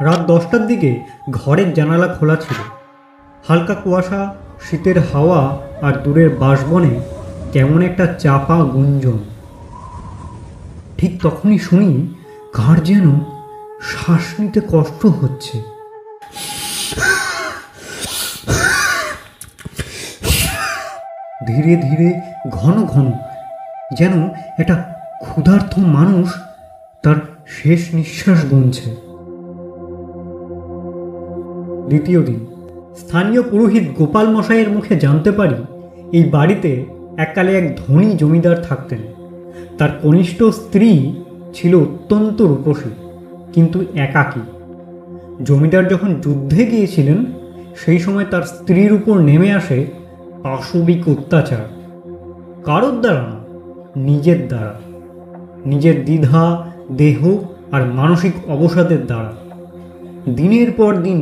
রাত 10টার দিকে ঘরের জানালা খোলা ছিল। হালকা কুয়াশা, শীতের হাওয়া আর দূরের বাঁশবনে কেমন একটা চাপা গুঞ্জন। ঠিক তখনই শুনি কার যেন শ্বাস নিতে কষ্ট হচ্ছে। ধীরে ধীরে, ঘন ঘন, যেন একটা ক্ষুধার্ত মানুষ তার শেষ নিঃশ্বাস গুনছে। দ্বিতীয় দিন স্থানীয় পুরোহিত গোপাল মশাইয়ের মুখে জানতে পারি এই বাড়িতে এককালে এক ধনী জমিদার থাকতেন। তার কনিষ্ঠ স্ত্রী ছিল অত্যন্ত রূপসী, কিন্তু একাকী। জমিদার যখন যুদ্ধে গিয়েছিলেন সেই সময় তার স্ত্রীর উপর নেমে আসে পাশবিক অত্যাচার। কারোর দ্বারা না, নিজের দ্বারা, নিজের দ্বিধা, দেহ আর মানসিক অবসাদের দ্বারা। দিনের পর দিন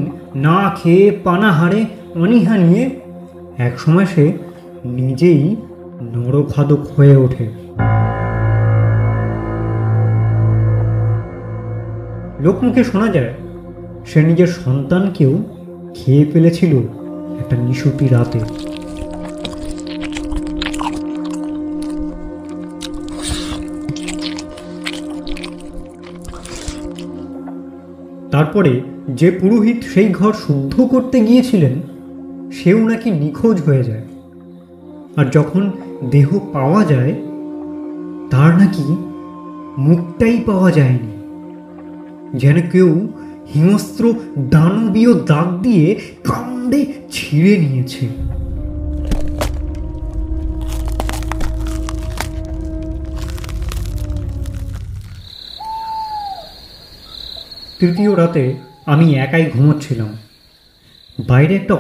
না খেয়ে, পানাহারে, অনীহা নিয়ে একসময় সে নিজেই নরখাদক হয়ে ওঠে। লোকমুখে শোনা যায় সে নিজের সন্তানকেও খেয়ে ফেলেছিল একটা নিশুতি রাতে। তারপরে যে পুরোহিত সেই ঘর শুদ্ধ করতে গিয়েছিলেন সেও নাকি নিখোঁজ হয়ে যায়। আর যখন দেহ পাওয়া যায় তার নাকি মুখটাই পাওয়া যায়নি, যেন কেউ হিংস্র দানবীয় দাগ দিয়ে কামড়ে ছিঁড়ে নিয়েছে। তৃতীয় রাতে আমি একাই ঘুমোচ্ছিলাম। বাইরে একটা